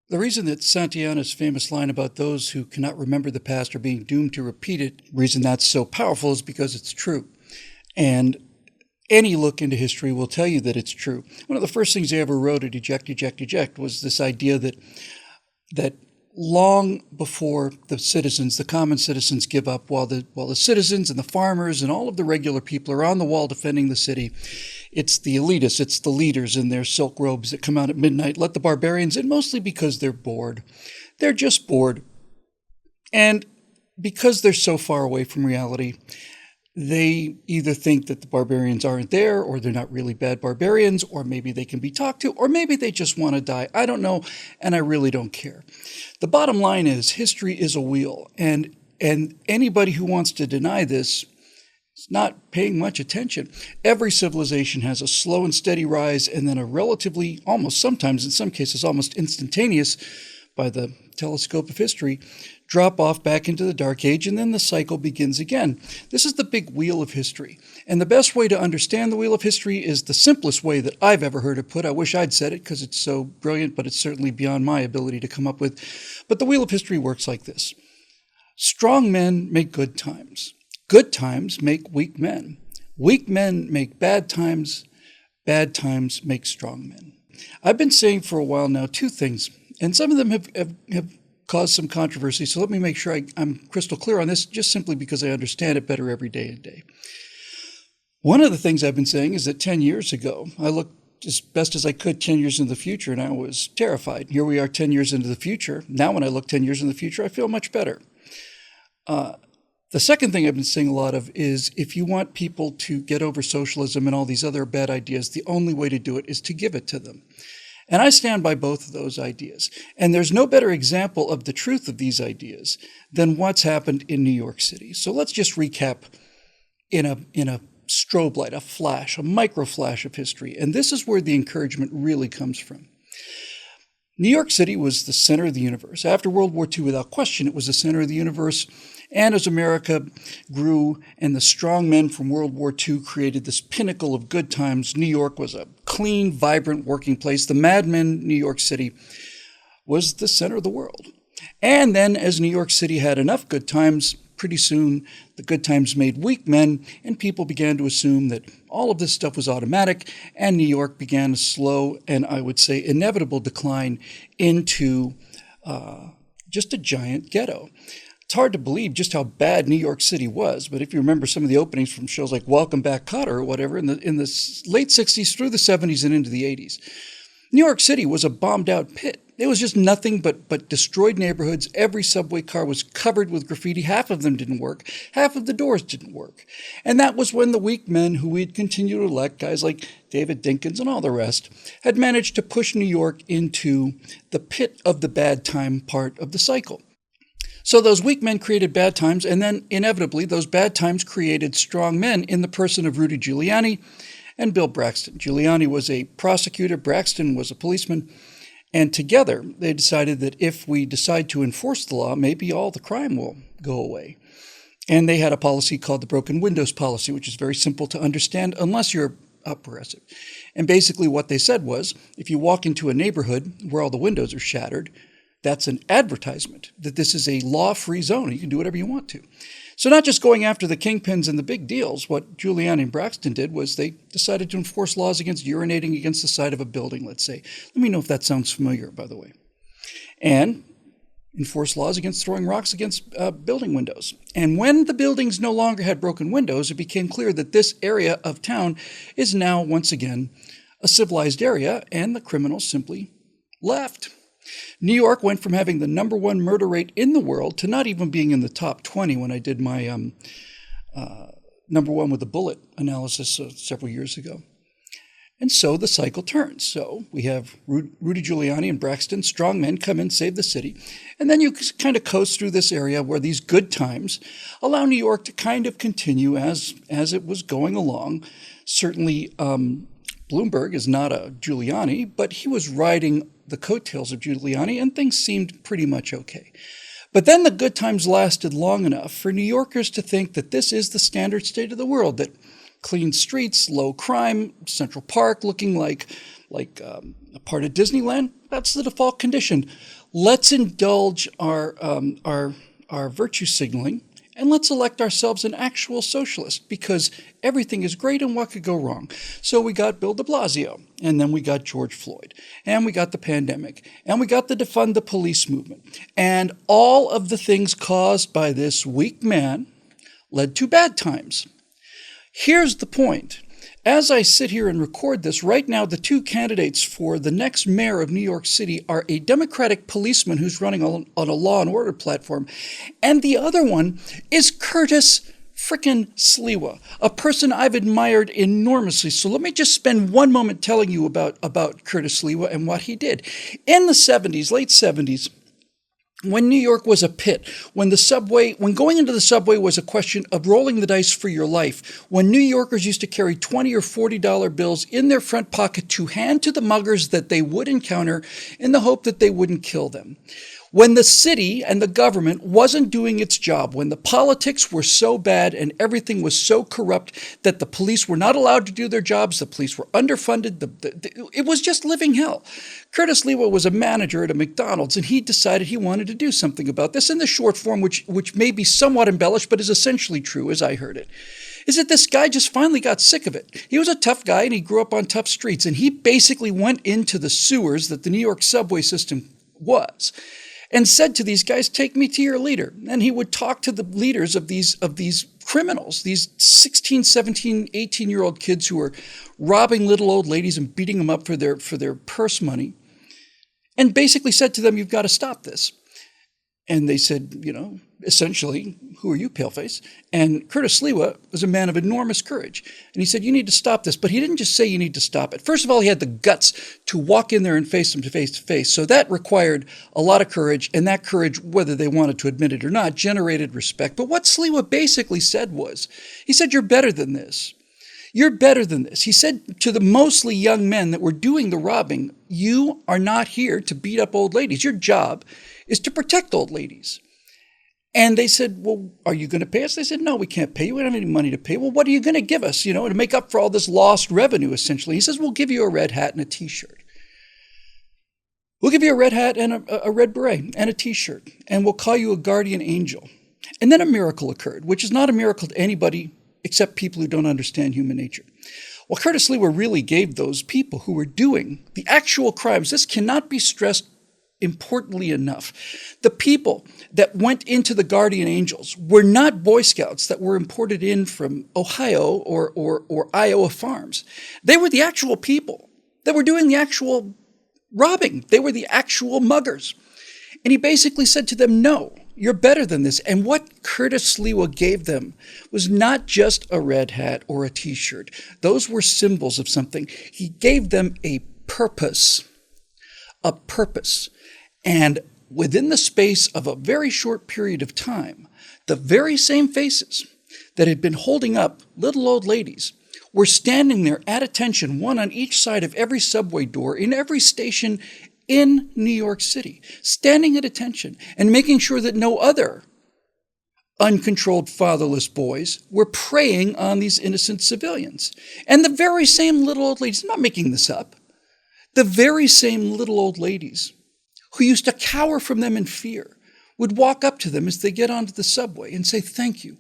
The reason that Santayana's famous line about those who cannot remember the past are being doomed to repeat it, reason that's so powerful is because it's true. And any look into history will tell you that it's true. One of the first things they ever wrote at Eject, Eject, Eject was this idea that long before the citizens, the common citizens give up, while the citizens and the farmers and all of the regular people are on the wall defending the city, it's the elitists, it's the leaders in their silk robes that come out at midnight, let the barbarians in, mostly because they're bored. They're just bored. And because they're so far away from reality, they either think that the barbarians aren't there, or they're not really bad barbarians, or maybe they can be talked to, or maybe they just want to die. I don't know, and I really don't care. The bottom line is history is a wheel, and anybody who wants to deny this is not paying much attention. Every civilization has a slow and steady rise, and then a relatively, almost sometimes in some cases, almost instantaneous, by the telescope of history, drop off back into the Dark Age, and then the cycle begins again. This is the big wheel of history. And the best way to understand the wheel of history is the simplest way that I've ever heard it put. I wish I'd said it because it's so brilliant, but it's certainly beyond my ability to come up with. But the wheel of history works like this. Strong men make good times. Good times make weak men. Weak men make bad times. Bad times make strong men. I've been saying for a while now two things, and some of them have caused some controversy, so let me make sure I'm crystal clear on this, just simply because I understand it better every day and day. One of the things I've been saying is that 10 years ago, I looked as best as I could 10 years into the future, and I was terrified. Here we are 10 years into the future. Now when I look 10 years in the future, I feel much better. The second thing I've been saying a lot of is if you want people to get over socialism and all these other bad ideas, the only way to do it is to give it to them. And I stand by both of those ideas. And there's no better example of the truth of these ideas than what's happened in New York City. So let's just recap in a strobe light, a flash, a micro flash of history. And this is where the encouragement really comes from. New York City was the center of the universe. After World War II, without question, it was the center of the universe. And as America grew and the strong men from World War II created this pinnacle of good times, New York was a clean, vibrant working place. The Mad Men, New York City, was the center of the world. And then as New York City had enough good times, pretty soon the good times made weak men, and people began to assume that all of this stuff was automatic, and New York began a slow and, I would say, inevitable decline into just a giant ghetto. It's hard to believe just how bad New York City was, but if you remember some of the openings from shows like Welcome Back, Kotter or whatever in the late 60s through the 70s and into the 80s, New York City was a bombed-out pit. It was just nothing but destroyed neighborhoods. Every subway car was covered with graffiti. Half of them didn't work. Half of the doors didn't work. And that was when the weak men who we'd continue to elect, guys like David Dinkins and all the rest, had managed to push New York into the pit of the bad time part of the cycle. So those weak men created bad times, and then inevitably those bad times created strong men in the person of Rudy Giuliani and Bill Braxton. Giuliani was a prosecutor, Braxton was a policeman, and together they decided that if we decide to enforce the law, maybe all the crime will go away. And they had a policy called the broken windows policy, which is very simple to understand unless you're progressive. And basically what they said was, if you walk into a neighborhood where all the windows are shattered, that's an advertisement that this is a law-free zone. You can do whatever you want to. So not just going after the kingpins and the big deals, what Giuliani and Braxton did was they decided to enforce laws against urinating against the side of a building, let's say. Let me know if that sounds familiar, by the way. And enforce laws against throwing rocks against building windows. And when the buildings no longer had broken windows, it became clear that this area of town is now, once again, a civilized area, and the criminals simply left. New York went from having the #1 murder rate in the world to not even being in the top 20 when I did my #1 with a bullet analysis several years ago. And so the cycle turns. So we have Rudy Giuliani and Braxton, strong men, come in, save the city. And then you kind of coast through this area where these good times allow New York to kind of continue as it was going along. Certainly, Bloomberg is not a Giuliani, but he was riding the coattails of Giuliani, and things seemed pretty much okay. But then the good times lasted long enough for New Yorkers to think that this is the standard state of the world, that clean streets, low crime, Central Park looking like a part of Disneyland, that's the default condition. Let's indulge our virtue signaling, and let's elect ourselves an actual socialist, because everything is great and what could go wrong? So we got Bill de Blasio, and then we got George Floyd, and we got the pandemic, and we got the defund the police movement. And all of the things caused by this weak man led to bad times. Here's the point. As I sit here and record this, right now the two candidates for the next mayor of New York City are a Democratic policeman who's running on a law and order platform, and the other one is Curtis frickin' Sliwa, a person I've admired enormously. So let me just spend one moment telling you about Curtis Sliwa and what he did. In the 70s, late 70s, when New York was a pit, when going into the subway was a question of rolling the dice for your life, when New Yorkers used to carry $20 or $40 bills in their front pocket to hand to the muggers that they would encounter in the hope that they wouldn't kill them. When the city and the government wasn't doing its job, when the politics were so bad and everything was so corrupt that the police were not allowed to do their jobs, the police were underfunded, it was just living hell. Curtis Sliwa was a manager at a McDonald's, and he decided he wanted to do something about this in the short form, which may be somewhat embellished, but is essentially true as I heard it. Is that this guy just finally got sick of it. He was a tough guy, and he grew up on tough streets, and he basically went into the sewers that the New York subway system was, and said to these guys, take me to your leader. And he would talk to the leaders of these criminals, these 16, 17, 18-year-old kids who were robbing little old ladies and beating them up for their purse money, and basically said to them, you've got to stop this. And they said, essentially, who are you, paleface? And Curtis Sliwa was a man of enormous courage. And he said, you need to stop this. But he didn't just say you need to stop it. First of all, he had the guts to walk in there and face them face to face. So that required a lot of courage. And that courage, whether they wanted to admit it or not, generated respect. But what Sliwa basically said was, he said, you're better than this. You're better than this. He said to the mostly young men that were doing the robbing, you are not here to beat up old ladies. Your job is to protect old ladies. And they said, well, are you going to pay us? They said, no, we can't pay you. We don't have any money to pay. Well, what are you going to give us, to make up for all this lost revenue, essentially? He says, we'll give you a red hat and a T-shirt. We'll give you a red hat and a red beret and a T-shirt, and we'll call you a guardian angel. And then a miracle occurred, which is not a miracle to anybody except people who don't understand human nature. Well, Curtis Sliwa really gave those people who were doing the actual crimes, this cannot be stressed importantly enough, the people that went into the guardian angels were not Boy Scouts that were imported in from Ohio or Iowa farms. They were the actual people that were doing the actual robbing. They were the actual muggers. And he basically said to them, no, you're better than this. And what Curtis Sliwa gave them was not just a red hat or a T-shirt. Those were symbols of something. He gave them a purpose. A purpose. And within the space of a very short period of time, the very same faces that had been holding up little old ladies were standing there at attention, one on each side of every subway door in every station in New York City, standing at attention and making sure that no other uncontrolled fatherless boys were preying on these innocent civilians. And the very same little old ladies, I'm not making this up, the very same little old ladies who used to cower from them in fear would walk up to them as they get onto the subway and say, thank you,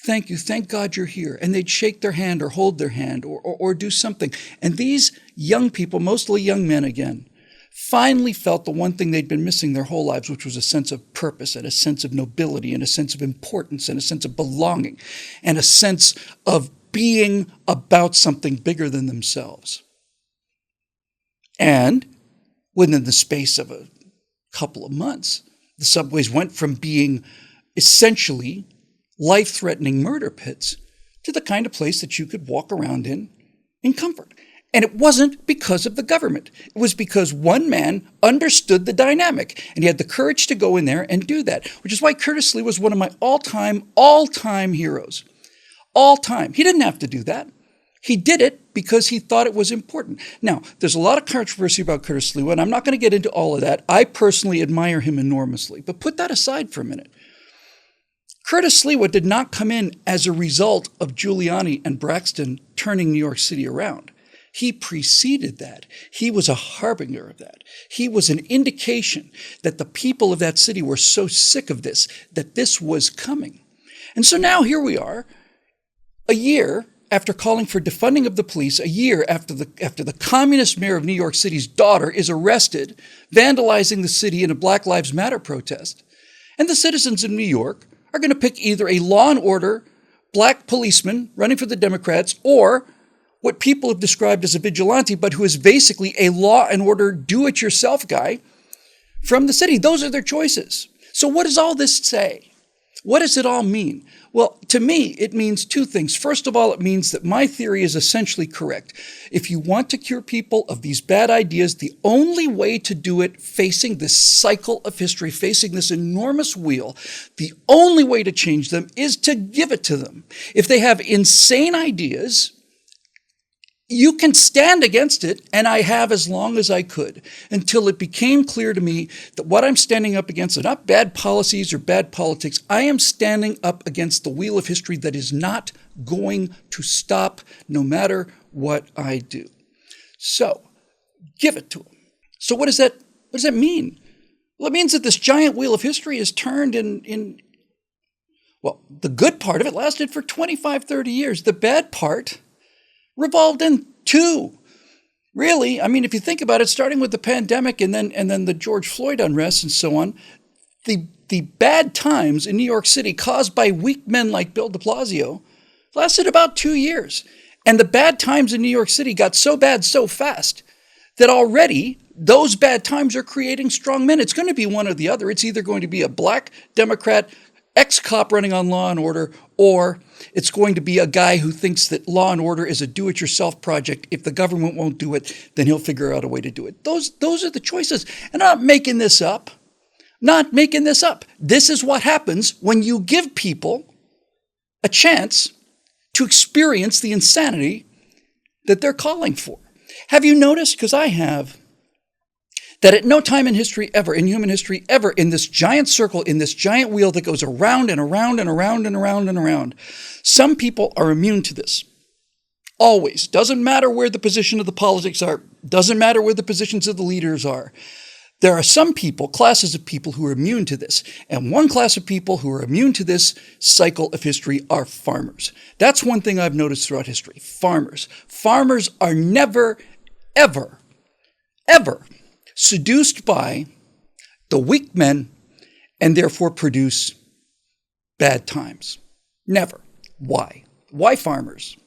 thank God you're here. And they'd shake their hand or hold their hand or do something. And these young people, mostly young men again, finally felt the one thing they'd been missing their whole lives, which was a sense of purpose and a sense of nobility and a sense of importance and a sense of belonging and a sense of being about something bigger than themselves. And within the space of a couple of months, the subways went from being essentially life-threatening murder pits to the kind of place that you could walk around in comfort. And it wasn't because of the government. It was because one man understood the dynamic, and he had the courage to go in there and do that, which is why Curtis Sliwa was one of my all-time heroes. All time. He didn't have to do that. He did it because he thought it was important. Now, there's a lot of controversy about Curtis Sliwa, and I'm not going to get into all of that. I personally admire him enormously. But put that aside for a minute. Curtis Sliwa did not come in as a result of Giuliani and Braxton turning New York City around. He preceded that. He was a harbinger of that. He was an indication that the people of that city were so sick of this, that this was coming. And so now here we are, a year after calling for defunding of the police, a year after the communist mayor of New York City's daughter is arrested, vandalizing the city in a Black Lives Matter protest. And the citizens of New York are going to pick either a law and order black policeman running for the Democrats or what people have described as a vigilante, but who is basically a law and order do-it-yourself guy from the city. Those are their choices. So what does all this say? What does it all mean? Well, to me, it means two things. First of all, it means that my theory is essentially correct. If you want to cure people of these bad ideas, the only way to do it facing this cycle of history, facing this enormous wheel, the only way to change them is to give it to them. If they have insane ideas, you can stand against it, and I have as long as I could, until it became clear to me that what I'm standing up against are not bad policies or bad politics. I am standing up against the wheel of history that is not going to stop no matter what I do. So, give it to them. So what does that mean? Well, it means that this giant wheel of history is turned well, the good part of it lasted for 25, 30 years. The bad part revolved in two. Really, I mean, if you think about it, starting with the pandemic and then the George Floyd unrest and so on, the bad times in New York City caused by weak men like Bill de Blasio lasted about 2 years. And the bad times in New York City got so bad so fast that already those bad times are creating strong men. It's going to be one or the other. It's either going to be a black Democrat ex-cop running on Law and Order, or it's going to be a guy who thinks that Law and Order is a do-it-yourself project. If the government won't do it, then he'll figure out a way to do it. Those are the choices. And I'm not making this up. Not making this up. This is what happens when you give people a chance to experience the insanity that they're calling for. Have you noticed, because I have, that at no time in history ever, in human history ever, in this giant circle, in this giant wheel that goes around and around and around and around and around, some people are immune to this. Always. Doesn't matter where the position of the politics are. Doesn't matter where the positions of the leaders are. There are some people, classes of people who are immune to this. And one class of people who are immune to this cycle of history are farmers. That's one thing I've noticed throughout history. Farmers. Farmers are never, ever, ever seduced by the weak men and therefore produce bad times. Never. Why? Why farmers?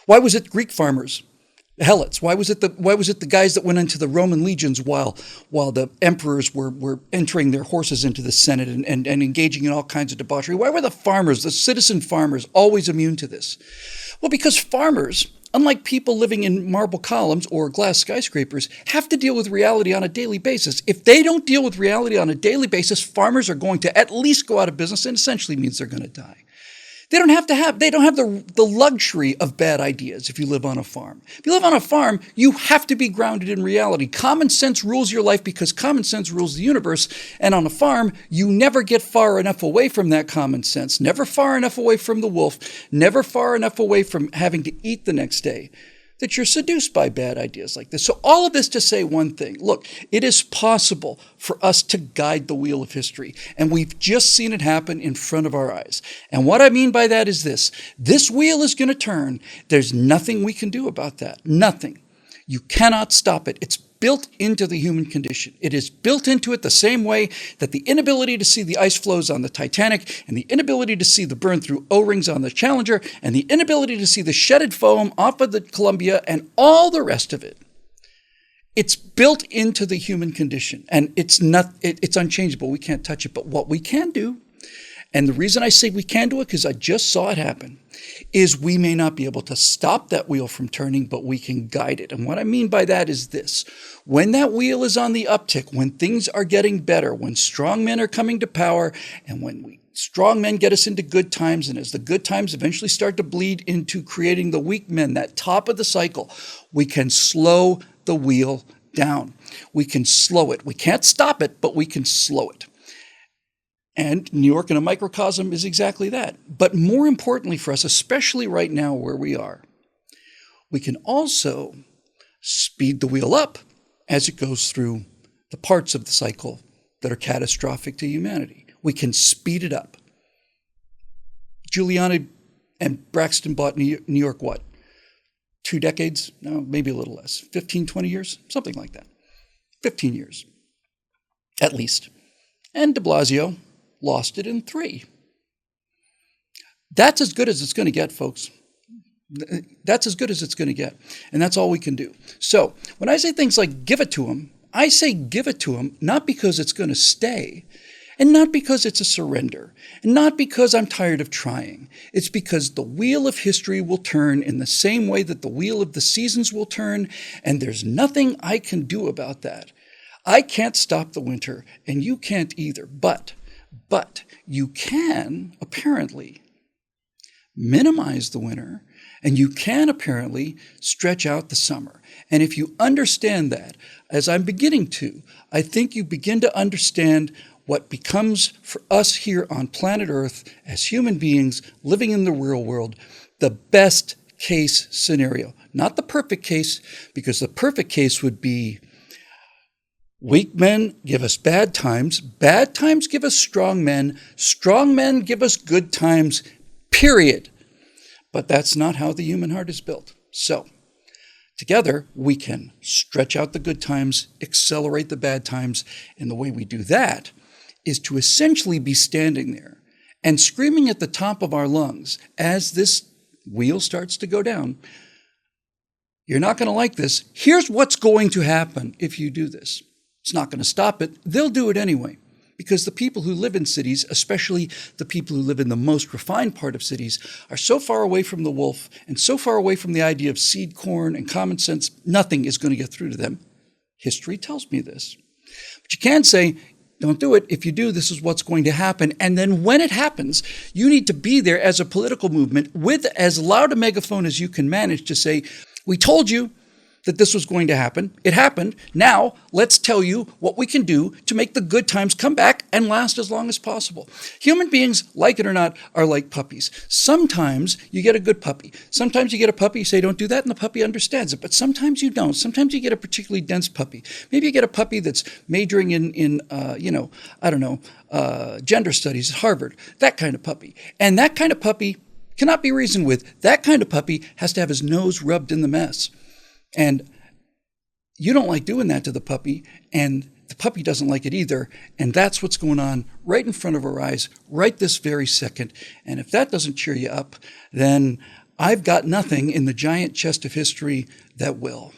Why was it Greek farmers? The Helots. Why was it the guys that went into the Roman legions while the emperors were entering their horses into the Senate and engaging in all kinds of debauchery? Why were the farmers, the citizen farmers, always immune to this? Well, because farmers, unlike people living in marble columns or glass skyscrapers, have to deal with reality on a daily basis. If they don't deal with reality on a daily basis, farmers are going to at least go out of business, and essentially means they're going to die. They don't have the luxury of bad ideas if you live on a farm. If you live on a farm, you have to be grounded in reality. Common sense rules your life because common sense rules the universe. And on a farm, you never get far enough away from that common sense, never far enough away from the wolf, never far enough away from having to eat the next day, that you're seduced by bad ideas like this. So all of this to say one thing. Look, it is possible for us to guide the wheel of history, and we've just seen it happen in front of our eyes. And what I mean by that is this. This wheel is going to turn. There's nothing we can do about that. Nothing. You cannot stop it. It's built into the human condition. It is built into it the same way that the inability to see the ice floes on the Titanic and the inability to see the burn-through O-rings on the Challenger and the inability to see the shedded foam off of the Columbia and all the rest of it. It's built into the human condition, and it's unchangeable. We can't touch it. But what we can do, and the reason I say we can do it, because I just saw it happen, is we may not be able to stop that wheel from turning, but we can guide it. And what I mean by that is this. When that wheel is on the uptick, when things are getting better, when strong men are coming to power, and when strong men get us into good times, and as the good times eventually start to bleed into creating the weak men, that top of the cycle, we can slow the wheel down. We can slow it. We can't stop it, but we can slow it. And New York in a microcosm is exactly that. But more importantly for us, especially right now where we are, We can also speed the wheel up as it goes through the parts of the cycle that are catastrophic to humanity. We can speed it up. Giuliani and Braxton bought New York, what? 2 decades? No, maybe a little less. 15, 20 years? Something like that. 15 years, at least. And de Blasio lost it in 3. That's as good as it's going to get, folks. That's as good as it's going to get. And that's all we can do. So when I say things like give it to them, I say give it to them not because it's going to stay, and not because it's a surrender, and not because I'm tired of trying. It's because the wheel of history will turn in the same way that the wheel of the seasons will turn, and there's nothing I can do about that. I can't stop the winter, and you can't either. But you can, apparently, minimize the winter, and you can, apparently, stretch out the summer. And if you understand that, as I'm beginning to, I think you begin to understand what becomes for us here on planet Earth as human beings living in the real world, the best case scenario. Not the perfect case, because the perfect case would be weak men give us bad times give us strong men give us good times, period. But that's not how the human heart is built. So together, we can stretch out the good times, accelerate the bad times, and the way we do that is to essentially be standing there and screaming at the top of our lungs as this wheel starts to go down. You're not going to like this. Here's what's going to happen if you do this. It's not going to stop it. They'll do it anyway, because the people who live in cities, especially the people who live in the most refined part of cities, are so far away from the wolf and so far away from the idea of seed corn and common sense, nothing is going to get through to them. History tells me this. But you can say, don't do it. If you do, this is what's going to happen. And then when it happens, you need to be there as a political movement with as loud a megaphone as you can manage to say, we told you that this was going to happen. It happened. Now let's tell you what we can do to make the good times come back and last as long as possible. Human beings, like it or not, are like puppies. Sometimes you get a good puppy. Sometimes you get a puppy, you say, don't do that, and the puppy understands it. But sometimes you don't. Sometimes you get a particularly dense puppy. Maybe you get a puppy that's majoring in gender studies at Harvard, that kind of puppy. And that kind of puppy cannot be reasoned with. That kind of puppy has to have his nose rubbed in the mess. And you don't like doing that to the puppy, and the puppy doesn't like it either. And that's what's going on right in front of our eyes, right this very second. And if that doesn't cheer you up, then I've got nothing in the giant chest of history that will.